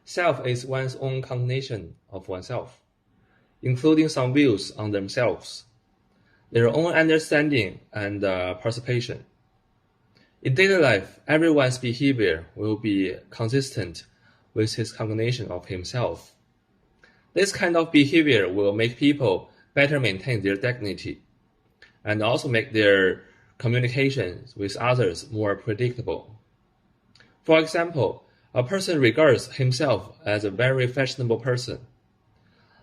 Self is one's own cognition of oneself, including some views on themselves, their own understanding and perception. In daily life, everyone's behavior will be consistent with his cognition of himself. This kind of behavior will make people better maintain their dignity and also make their communications with others more predictable. For example, a person regards himself as a very fashionable person,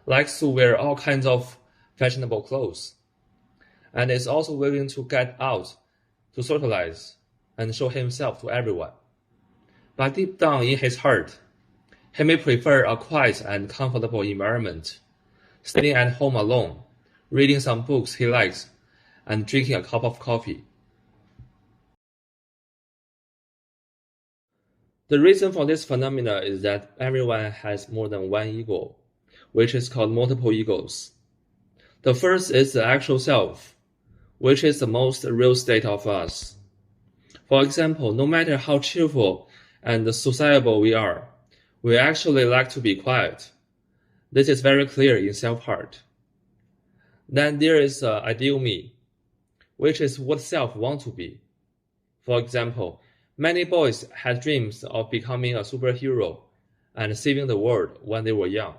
likes to wear all kinds of fashionable clothes, and is also willing to get out to socialize and show himself to everyone. But deep down in his heart, he may prefer a quiet and comfortable environment, staying at home alone, reading some books he likes, and drinking a cup of coffee. The reason for this phenomena is that everyone has more than one ego, which is called multiple egos. The first is the actual self, which is the most real state of us. For example, no matter how cheerful and sociable we are, we actually like to be quiet. This is very clear in self-heart. Then there is the ideal me, which is what self wants to be. For example, many boys had dreams of becoming a superhero and saving the world when they were young.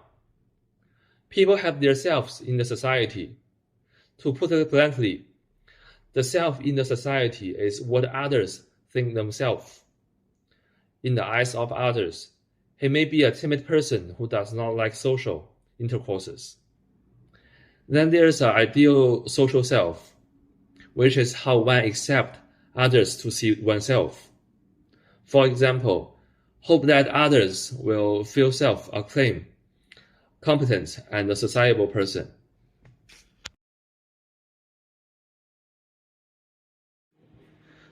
People have their selves in the society. To put it bluntly, the self in the society is what others think themselves. In the eyes of others, he may be a timid person who does not like social intercourses. Then there's an ideal social self, which is how one accepts others to see oneself. For example, hope that others will feel self-acclaim, competent, and a sociable person.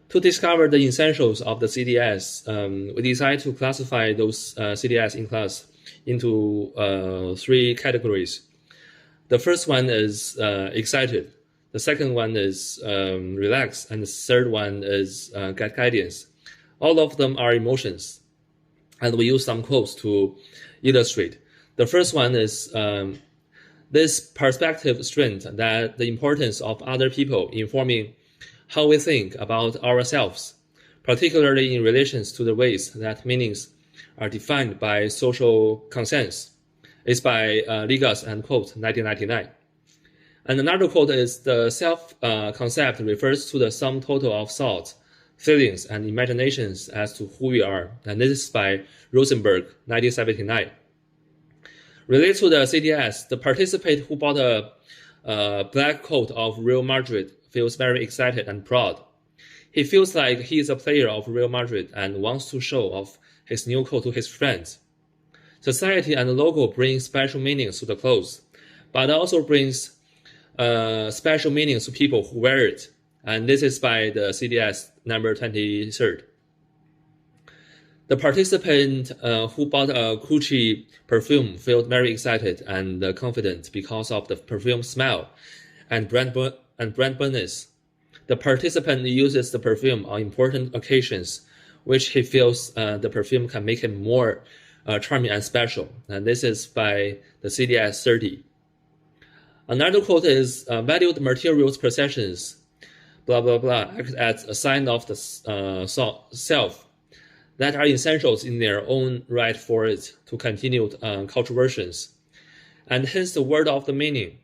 To discover the essentials of the CDS, we decided to classify those CDS in class into three categories. The first one is excited. The second one is relaxed, and the third one is get guidance. All of them are emotions, and we use some quotes to illustrate. The first one is this perspective strength that the importance of other people informing how we think about ourselves, particularly in relations to the ways that meanings are defined by social consensus, is by Ligas and quote 1999. And another quote is the self-concept refers to the sum total of thoughts, feelings, and imaginations as to who we are, and this is by Rosenberg, 1979. Related to the CDS, the participant who bought a black coat of Real Madrid feels very excited and proud. He feels like he is a player of Real Madrid and wants to show off his new coat to his friends. Society and the logo bring special meanings to the clothes, but also brings special meanings to people who wear it. And this is by the CDS number 23rd. The participant who bought a Gucci perfume felt very excited and confident because of the perfume smell and brand bonus. The participant uses the perfume on important occasions, which he feels the perfume can make him more charming and special. And this is by the CDS 30. Another quote is, valued materials possessions, blah, blah, blah, act as a sign of the self that are essentials in their own right for it to continue cultivations. And hence the word of the meaning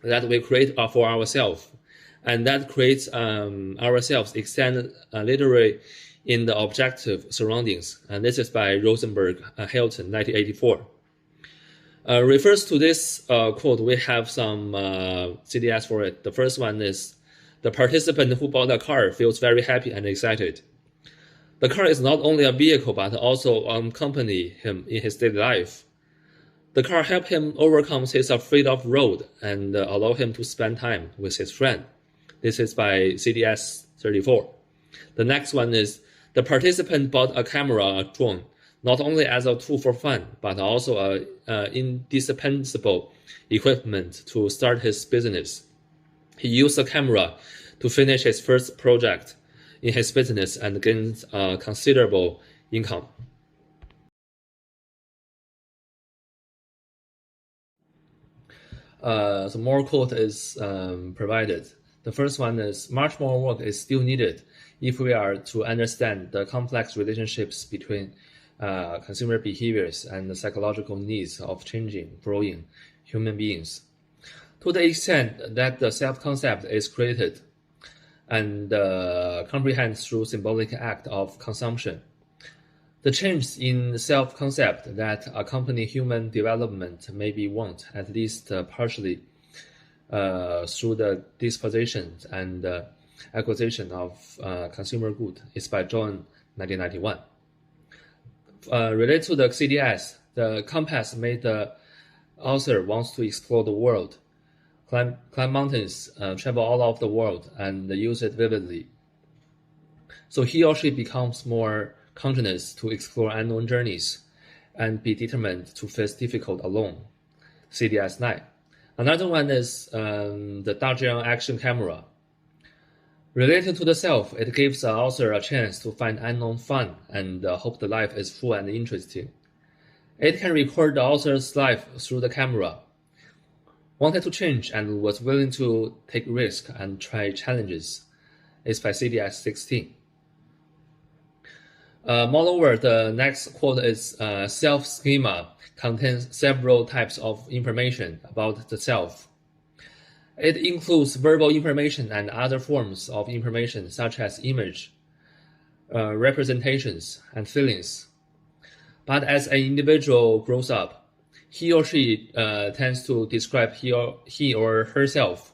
that we create for ourselves, and that creates ourselves extend literally in the objective surroundings. And this is by Rosenberg, Hilton, 1984. Refers to this quote, we have some CDS for it. The first one is, the participant who bought a car feels very happy and excited. The car is not only a vehicle, but also accompany him in his daily life. The car helps him overcome his afraid of road and allow him to spend time with his friend. This is by CDS 34. The next one is, the participant bought a camera, a drone, not only as a tool for fun, but also indispensable equipment to start his business. He used the camera to finish his first project in his business and gained considerable income. So more quote is provided. The first one is much more work is still needed if we are to understand the complex relationships between consumer behaviors and the psychological needs of changing, growing human beings. To the extent that the self-concept is created and comprehended through symbolic act of consumption, the changes in self-concept that accompany human development may be want, at least partially, through the disposition and acquisition of consumer good, is by John 1991. Related to the CDS, the compass made the author wants to explore the world, climb mountains, travel all over the world, and use it vividly. So he or she becomes more conscious to explore unknown journeys and be determined to face difficult alone. CDS 9. Another one is the Dajiang action camera. Related to the self, it gives the author a chance to find unknown fun and hope the life is full and interesting. It can record the author's life through the camera. Wanted to change and was willing to take risks and try challenges. It's by CDS 16. Moreover, the next quote is self-schema contains several types of information about the self. It includes verbal information and other forms of information such as image, representations, and feelings. But as an individual grows up, he or she tends to describe he or herself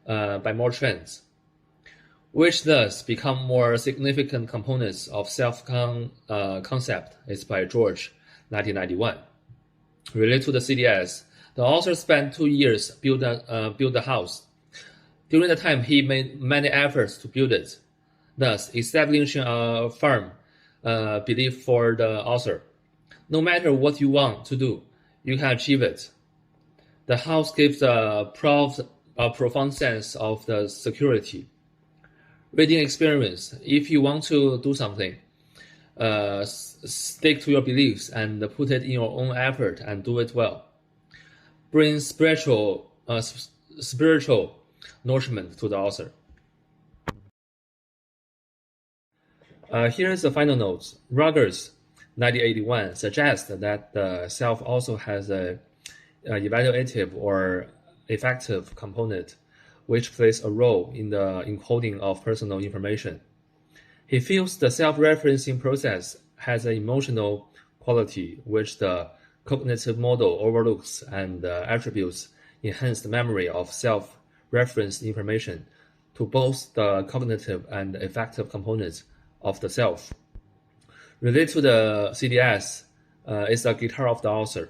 by more trends, which thus become more significant components of self-concept. It's by George, 1991. Related to the CDS, the author spent 2 years build the house. During the time, he made many efforts to build it, thus establishing a firm belief for the author. No matter what you want to do, you can achieve it. The house gives a profound sense of the security. Reading experience. If you want to do something, stick to your beliefs and put it in your own effort and do it well. Bring spiritual nourishment to the author. Here is the final note. Rogers, 1981, suggests that the self also has a evaluative or effective component, which plays a role in the encoding of personal information. He feels the self-referencing process has an emotional quality which the cognitive model overlooks and attributes enhanced memory of self-referenced information to both the cognitive and affective components of the self. Related to the CDS is the guitar of the author.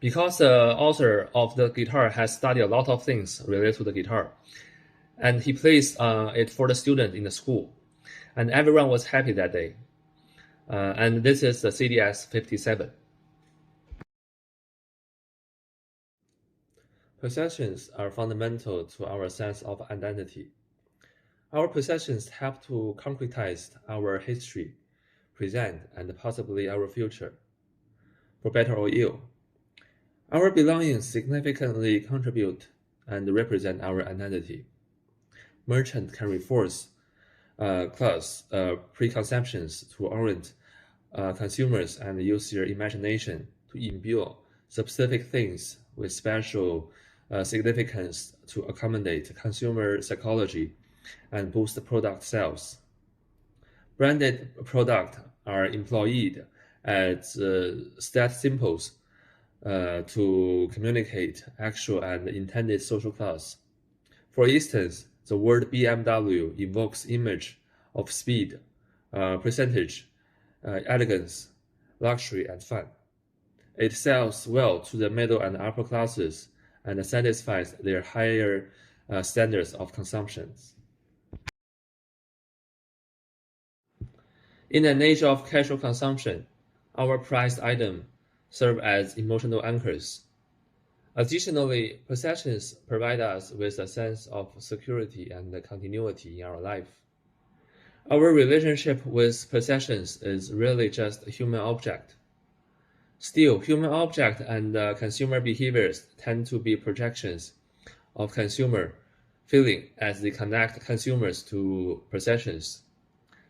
Because the author of the guitar has studied a lot of things related to the guitar, and he plays it for the student in the school, and everyone was happy that day. And this is the CDS 57. Possessions are fundamental to our sense of identity. Our possessions help to concretize our history, present, and possibly our future, for better or ill. Our belongings significantly contribute and represent our identity. Merchants can reinforce class preconceptions to orient consumers and use their imagination to imbue specific things with special significance to accommodate consumer psychology and boost product sales. Branded products are employed as status symbols to communicate actual and intended social class. For instance, the word BMW evokes image of speed, percentage, elegance, luxury, and fun. It sells well to the middle and upper classes and satisfies their higher standards of consumption. In an age of casual consumption, our prized items serve as emotional anchors. Additionally, possessions provide us with a sense of security and continuity in our life. Our relationship with possessions is really just a human object. Still, human object and consumer behaviors tend to be projections of consumer feeling as they connect consumers to possessions,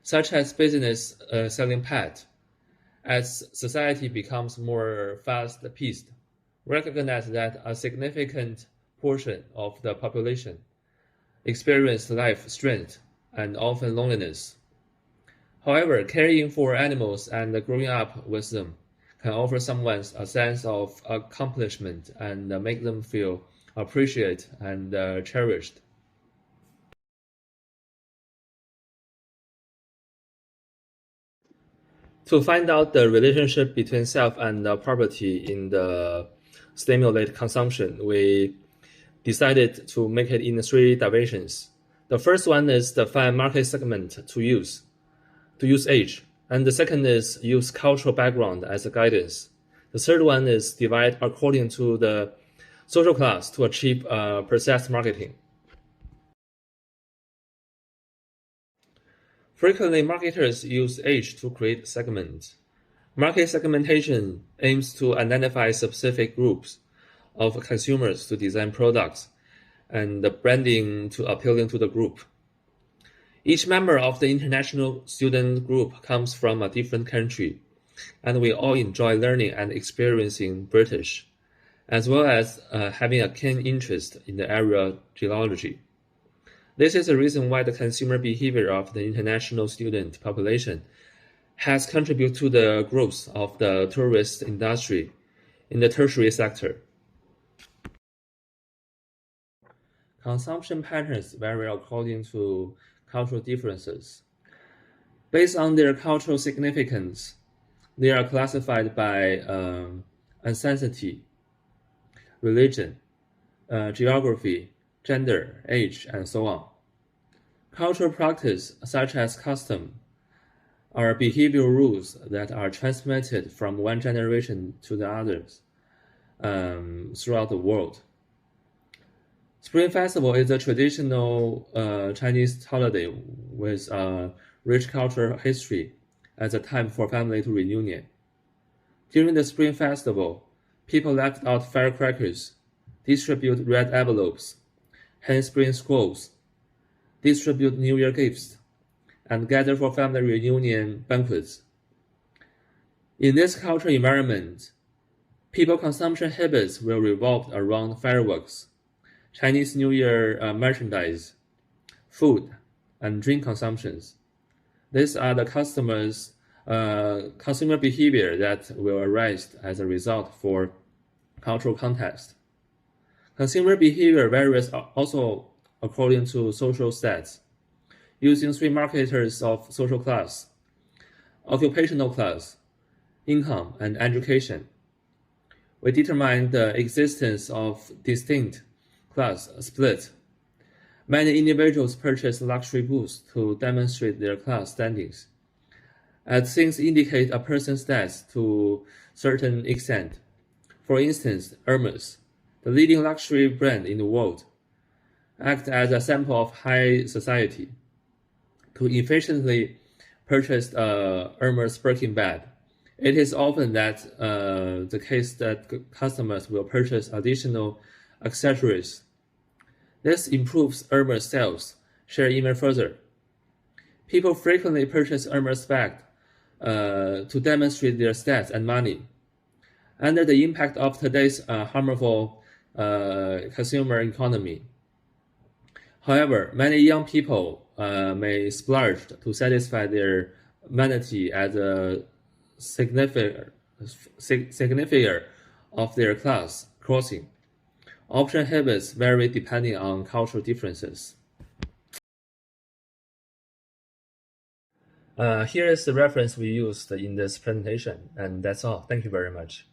such as business selling pet. As society becomes more fast-paced, recognize that a significant portion of the population experience life strength and often loneliness. However, caring for animals and growing up with them can offer someone a sense of accomplishment and make them feel appreciated and cherished. To find out the relationship between self and property in the stimulate consumption, we decided to make it in three dimensions. The first one is define market segment to use age. And the second is use cultural background as a guidance. The third one is divide according to the social class to achieve precise marketing. Frequently, marketers use age to create segments. Market segmentation aims to identify specific groups of consumers to design products and the branding to appealing to the group. Each member of the international student group comes from a different country, and we all enjoy learning and experiencing British, as well as having a keen interest in the area geology. This is the reason why the consumer behavior of the international student population has contributed to the growth of the tourist industry in the tertiary sector. Consumption patterns vary according to cultural differences. Based on their cultural significance, they are classified by ancestry, religion, geography, gender, age, and so on. Cultural practice, such as custom, are behavioral rules that are transmitted from one generation to the others throughout the world. Spring Festival is a traditional Chinese holiday with a rich cultural history as a time for family to reunion. During the Spring Festival, people let out firecrackers, distribute red envelopes, hang spring scrolls, distribute New Year gifts, and gather for family reunion banquets. In this cultural environment, people consumption habits will revolve around fireworks, Chinese New Year merchandise, food, and drink consumptions. These are the consumer behavior that will arise as a result for cultural context. Consumer behavior varies also according to social stats, using three markers of social class: occupational class, income, and education. We determine the existence of distinct class split. Many individuals purchase luxury goods to demonstrate their class standings, as things indicate a person's status to a certain extent. For instance, Hermes, the leading luxury brand in the world, acts as a sample of high society. To efficiently purchase a Hermes Birkin bag, it is often the case that customers will purchase additional accessories. This improves Hermes sales share even further. People frequently purchase Hermes bags to demonstrate their status and money. Under the impact of today's harmful consumer economy, however, many young people may splurge to satisfy their vanity as a signifier of their class crossing. Option habits vary depending on cultural differences. Here is the reference we used in this presentation, and that's all. Thank you very much.